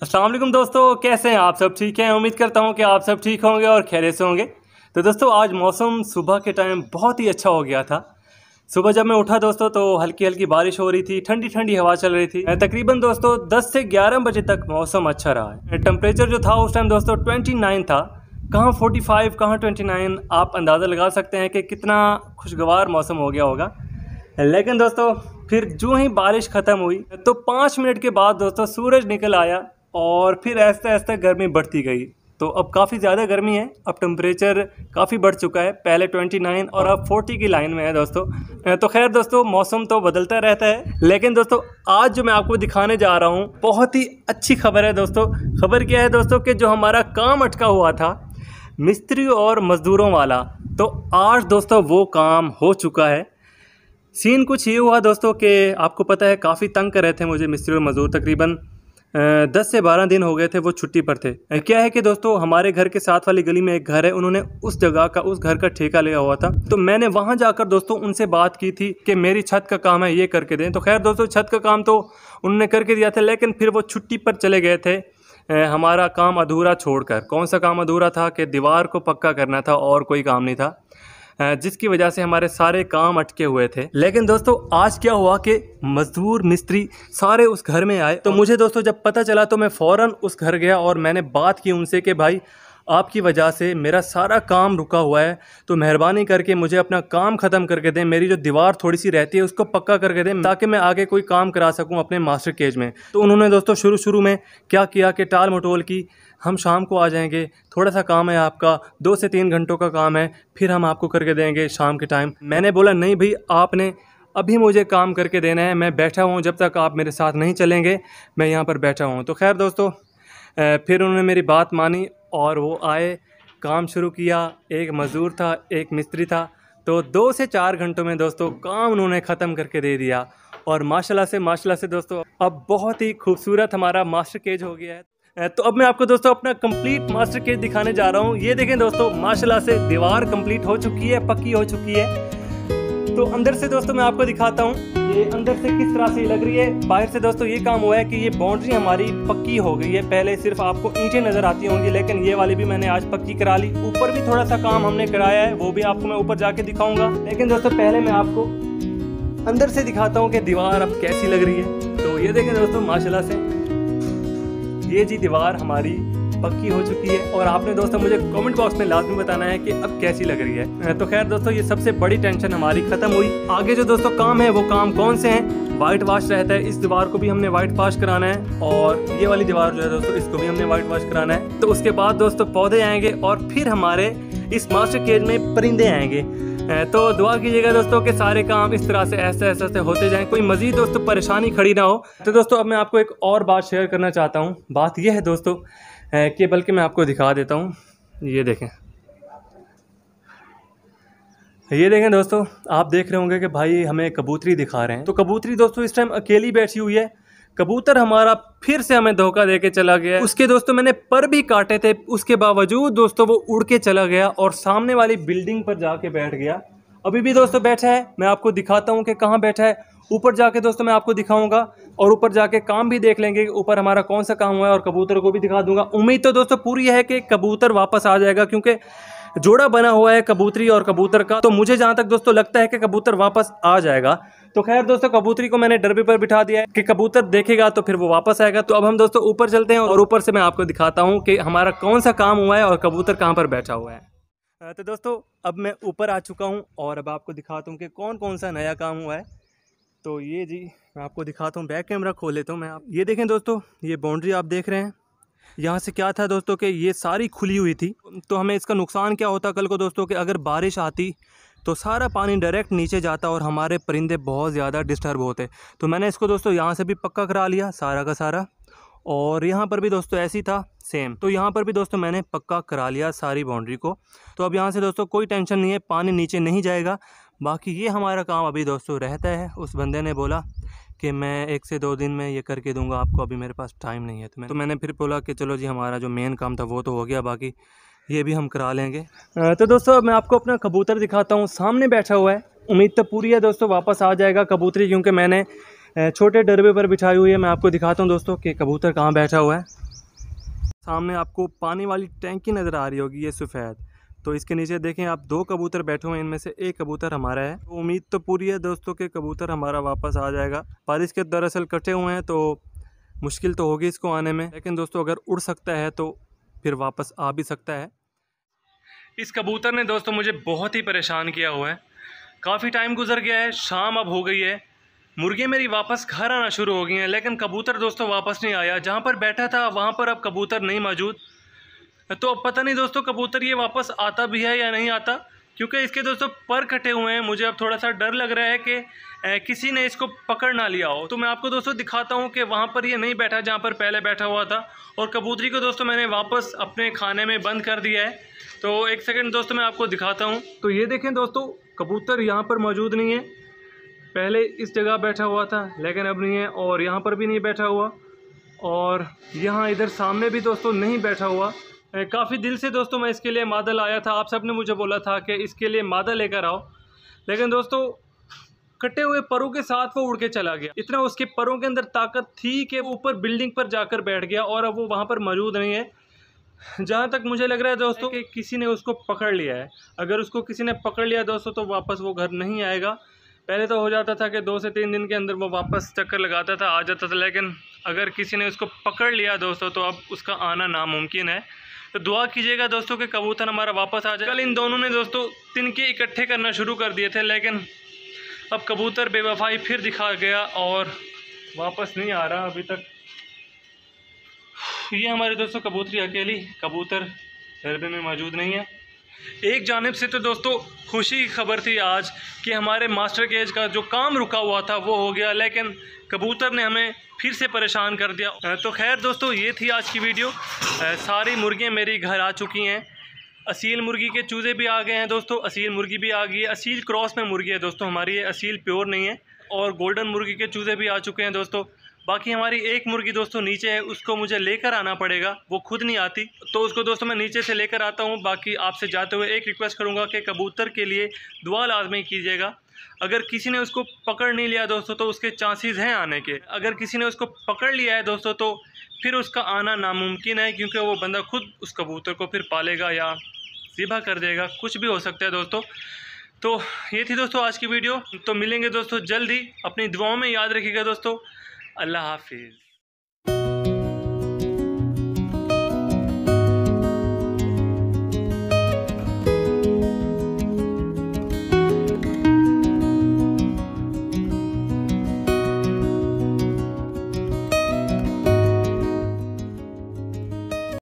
अस्सलाम वालेकुम दोस्तों, कैसे हैं आप सब? ठीक हैं। उम्मीद करता हूं कि आप सब ठीक होंगे और खैरियत से होंगे। तो दोस्तों आज मौसम सुबह के टाइम बहुत ही अच्छा हो गया था। सुबह जब मैं उठा दोस्तों तो हल्की हल्की बारिश हो रही थी, ठंडी ठंडी हवा चल रही थी। तकरीबन दोस्तों 10 से 11 बजे तक मौसम अच्छा रहा है। टेम्परेचर जो था उस टाइम दोस्तों 29 था, कहाँ 45 कहाँ 29। आप अंदाज़ा लगा सकते हैं कि कितना खुशगवार मौसम हो गया होगा। लेकिन दोस्तों फिर जो ही बारिश ख़त्म हुई तो 5 मिनट के बाद दोस्तों सूरज निकल आया और फिर ऐसे ऐसे गर्मी बढ़ती गई। तो अब काफ़ी ज़्यादा गर्मी है, अब टेम्परेचर काफ़ी बढ़ चुका है, पहले 29 और अब 40 की लाइन में है दोस्तों। तो खैर दोस्तों मौसम तो बदलता रहता है, लेकिन दोस्तों आज जो मैं आपको दिखाने जा रहा हूँ बहुत ही अच्छी खबर है दोस्तों। खबर क्या है दोस्तों कि जो हमारा काम अटका हुआ था मिस्त्री और मज़दूरों वाला, तो आज दोस्तों वो काम हो चुका है। सीन कुछ ये हुआ दोस्तों कि आपको पता है काफ़ी तंग कर रहे थे मुझे मिस्त्री और मज़दूर। तकरीबन 10 से 12 दिन हो गए थे वो छुट्टी पर थे। क्या है कि दोस्तों हमारे घर के साथ वाली गली में एक घर है, उन्होंने उस जगह का उस घर का ठेका लिया हुआ था। तो मैंने वहाँ जाकर दोस्तों उनसे बात की थी कि मेरी छत का काम है, ये करके दें। तो खैर दोस्तों छत का काम तो उन्होंने करके दिया था, लेकिन फिर वो छुट्टी पर चले गए थे हमारा काम अधूरा छोड़कर। कौन सा काम अधूरा था कि दीवार को पक्का करना था और कोई काम नहीं था, जिसकी वजह से हमारे सारे काम अटके हुए थे। लेकिन दोस्तों आज क्या हुआ कि मजदूर मिस्त्री सारे उस घर में आए। तो मुझे दोस्तों जब पता चला तो मैं फ़ौरन उस घर गया और मैंने बात की उनसे कि भाई आपकी वजह से मेरा सारा काम रुका हुआ है, तो मेहरबानी करके मुझे अपना काम ख़त्म करके दें। मेरी जो दीवार थोड़ी सी रहती है उसको पक्का करके दें ताकि मैं आगे कोई काम करा सकूं अपने मास्टर केज में। तो उन्होंने दोस्तों शुरू में क्या किया कि टाल मटोल की, हम शाम को आ जाएंगे, थोड़ा सा काम है आपका, 2 से 3 घंटों का काम है, फिर हम आपको करके देंगे शाम के टाइम। मैंने बोला नहीं भाई, आपने अभी मुझे काम करके देना है, मैं बैठा हूँ, जब तक आप मेरे साथ नहीं चलेंगे मैं यहाँ पर बैठा हूँ। तो खैर दोस्तों फिर उन्होंने मेरी बात मानी और वो आए, काम शुरू किया। एक मज़दूर था, एक मिस्त्री था। तो 2 से 4 घंटों में दोस्तों काम उन्होंने ख़त्म करके दे दिया और माशाल्लाह से दोस्तों अब बहुत ही खूबसूरत हमारा मास्टर केज हो गया है। तो अब मैं आपको दोस्तों अपना कंप्लीट मास्टर केज दिखाने जा रहा हूँ। ये देखें दोस्तों, माशाल्लाह से दीवार कंप्लीट हो चुकी है, पक्की हो चुकी है। तो अंदर से दोस्तों मैं आपको दिखाता हूँ ये अंदर से किस तरह से लग रही है। बाहर से दोस्तों ये काम हुआ है कि ये बाउंड्री हमारी पक्की हो गई है। पहले सिर्फ आपको ईंटें नज़र आती होंगी, लेकिन ये वाली भी मैंने आज पक्की करा ली। ऊपर भी थोड़ा सा काम हमने कराया है, वो भी आपको मैं ऊपर जाके दिखाऊंगा। लेकिन दोस्तों पहले मैं आपको अंदर से दिखाता हूँ कि दीवार अब कैसी लग रही है। तो ये देखें दोस्तों माशाल्लाह से ये जी दीवार हमारी पक्की हो चुकी है। और आपने दोस्तों मुझे कमेंट बॉक्स में लाजमी बताना है कि अब कैसी लग रही है। तो खैर दोस्तों ये सबसे बड़ी टेंशन हमारी खत्म हुई। आगे जो दोस्तों काम है वो काम कौन से हैं? वाइट वाश रहता है, इस दीवार को भी हमने वाइट वाश कराना है और ये वाली दीवार जो है दोस्तों इसको भी हमने वाइट वाश कराना है। तो उसके बाद दोस्तों पौधे आएंगे और फिर हमारे इस मास्टर केज में परिंदे आएंगे। तो दुआ कीजिएगा दोस्तों कि सारे काम इस तरह से ऐसे होते जाएं, कोई मज़ीद दोस्तों परेशानी खड़ी ना हो। तो दोस्तों अब मैं आपको एक और बात शेयर करना चाहता हूँ। बात यह है दोस्तों कि बल्कि मैं आपको दिखा देता हूँ। ये देखें दोस्तों, आप देख रहे होंगे कि भाई हमें कबूतरी दिखा रहे हैं। तो कबूतरी दोस्तों इस टाइम अकेली बैठी हुई है। कबूतर हमारा फिर से हमें धोखा देके चला गया। उसके दोस्तों मैंने पर भी काटे थे, उसके बावजूद दोस्तों वो उड़ के चला गया और सामने वाली बिल्डिंग पर जाके बैठ गया। अभी भी दोस्तों बैठा है, मैं आपको दिखाता हूँ कि कहाँ बैठा है। ऊपर जाके दोस्तों मैं आपको दिखाऊंगा और ऊपर जाके काम भी देख लेंगे ऊपर हमारा कौन सा काम हुआ है और कबूतर को भी दिखा दूंगा। उम्मीद तो दोस्तों पूरी है कि कबूतर वापस आ जाएगा, क्योंकि जोड़ा बना हुआ है कबूतरी और कबूतर का। तो मुझे जहाँ तक दोस्तों लगता है कि कबूतर वापस आ जाएगा। तो खैर दोस्तों कबूतरी को मैंने डरबे पर बिठा दिया है कि कबूतर देखेगा तो फिर वो वापस आएगा। तो अब हम दोस्तों ऊपर चलते हैं और ऊपर से मैं आपको दिखाता हूँ कि हमारा कौन सा काम हुआ है और कबूतर कहाँ पर बैठा हुआ है। तो दोस्तों अब मैं ऊपर आ चुका हूँ और अब आपको दिखाता हूँ कि कौन सा नया काम हुआ है। तो ये जी मैं आपको दिखाता हूँ, बैक कैमरा खोल लेता हूँ मैं। आप ये देखें दोस्तों, ये बाउंड्री आप देख रहे हैं, यहाँ से क्या था दोस्तों कि ये सारी खुली हुई थी। तो हमें इसका नुकसान क्या होता कल को दोस्तों कि अगर बारिश आती तो सारा पानी डायरेक्ट नीचे जाता और हमारे परिंदे बहुत ज़्यादा डिस्टर्ब होते। तो मैंने इसको दोस्तों यहाँ से भी पक्का करा लिया सारा का सारा, और यहाँ पर भी दोस्तों ऐसी था सेम। तो यहाँ पर भी दोस्तों मैंने पक्का करा लिया सारी बाउंड्री को। तो अब यहाँ से दोस्तों कोई टेंशन नहीं है, पानी नीचे नहीं जाएगा। बाकी ये हमारा काम अभी दोस्तों रहता है। उस बंदे ने बोला कि मैं 1 से 2 दिन में ये करके दूंगा आपको, अभी मेरे पास टाइम नहीं है। तो मैंने फिर बोला कि चलो जी हमारा जो मेन काम था वो तो हो गया, बाकी ये भी हम करा लेंगे। तो दोस्तों अब मैं आपको अपना कबूतर दिखाता हूँ, सामने बैठा हुआ है। उम्मीद तो पूरी है दोस्तों वापस आ जाएगा कबूतरी, क्योंकि मैंने छोटे डरबे पर बिछाई हुई है। मैं आपको दिखाता हूँ दोस्तों कि कबूतर कहाँ बैठा हुआ है। सामने आपको पानी वाली टैंकी नज़र आ रही होगी, ये सफ़ेद। तो इसके नीचे देखें आप 2 कबूतर बैठे हुए हैं, इनमें से एक कबूतर हमारा है। तो उम्मीद तो पूरी है दोस्तों कि कबूतर हमारा वापस आ जाएगा। पर इसके दरअसल कटे हुए हैं तो मुश्किल तो होगी इसको आने में, लेकिन दोस्तों अगर उड़ सकता है तो फिर वापस आ भी सकता है। इस कबूतर ने दोस्तों मुझे बहुत ही परेशान किया हुआ है। काफ़ी टाइम गुजर गया है, शाम अब हो गई है, मुर्गियाँ मेरी वापस घर आना शुरू हो गई हैं, लेकिन कबूतर दोस्तों वापस नहीं आया। जहाँ पर बैठा था वहाँ पर अब कबूतर नहीं मौजूद। तो अब पता नहीं दोस्तों कबूतर ये वापस आता भी है या नहीं आता, क्योंकि इसके दोस्तों पर कटे हुए हैं। मुझे अब थोड़ा सा डर लग रहा है कि किसी ने इसको पकड़ ना लिया हो। तो मैं आपको दोस्तों दिखाता हूँ कि वहाँ पर ये नहीं बैठा जहाँ पर पहले बैठा हुआ था, और कबूतरी को दोस्तों मैंने वापस अपने खाने में बंद कर दिया है। तो एक सेकंड दोस्तों मैं आपको दिखाता हूँ। तो ये देखें दोस्तों, कबूतर यहाँ पर मौजूद नहीं है। पहले इस जगह बैठा हुआ था लेकिन अब नहीं है, और यहाँ पर भी नहीं बैठा हुआ, और यहाँ इधर सामने भी दोस्तों नहीं बैठा हुआ। काफ़ी दिल से दोस्तों मैं इसके लिए मादा लाया था। आप सब ने मुझे बोला था कि इसके लिए मादा लेकर आओ, लेकिन दोस्तों कटे हुए परों के साथ वो उड़ के चला गया। इतना उसके परों के अंदर ताकत थी कि वो ऊपर बिल्डिंग पर जाकर बैठ गया, और अब वो वहाँ पर मौजूद नहीं है। जहाँ तक मुझे लग रहा है दोस्तों कि किसी ने उसको पकड़ लिया है। अगर उसको किसी ने पकड़ लिया दोस्तों तो वापस वो घर नहीं आएगा। पहले तो हो जाता था कि 2 से 3 दिन के अंदर वो वापस चक्कर लगाता था, आ जाता था, लेकिन अगर किसी ने उसको पकड़ लिया दोस्तों तो अब उसका आना नामुमकिन है। तो दुआ कीजिएगा दोस्तों कि कबूतर हमारा वापस आ जाए। कल इन दोनों ने दोस्तों तिनके इकट्ठे करना शुरू कर दिए थे, लेकिन अब कबूतर बेवफाई फिर दिखा गया और वापस नहीं आ रहा अभी तक। ये हमारे दोस्तों कबूतरी अकेली, कबूतर डरबे में मौजूद नहीं है। एक जानिब से तो दोस्तों खुशी की खबर थी आज कि हमारे मास्टर केज का जो काम रुका हुआ था वो हो गया, लेकिन कबूतर ने हमें फिर से परेशान कर दिया। तो खैर दोस्तों ये थी आज की वीडियो। सारी मुर्गियाँ मेरी घर आ चुकी हैं। असील मुर्गी के चूज़े भी आ गए हैं दोस्तों, असील मुर्गी भी आ गई है। असील क्रॉस में मुर्गी है दोस्तों हमारी, ये असील प्योर नहीं है। और गोल्डन मुर्गी के चूज़े भी आ चुके हैं दोस्तों। बाकी हमारी एक मुर्गी दोस्तों नीचे है, उसको मुझे लेकर आना पड़ेगा, वो खुद नहीं आती, तो उसको दोस्तों मैं नीचे से लेकर आता हूँ। बाकी आपसे जाते हुए एक रिक्वेस्ट करूँगा कि कबूतर के लिए दुआ लाजमी कीजिएगा। अगर किसी ने उसको पकड़ नहीं लिया दोस्तों तो उसके चांसेस हैं आने के। अगर किसी ने उसको पकड़ लिया है दोस्तों तो फिर उसका आना नामुमकिन है, क्योंकि वो बंदा खुद उस कबूतर को फिर पालेगा या ज़िबा कर देगा, कुछ भी हो सकता है दोस्तों। तो ये थी दोस्तों आज की वीडियो। तो मिलेंगे दोस्तों जल्दी, अपनी दुआओं में याद रखिएगा दोस्तों। अल्लाह हाफिज़।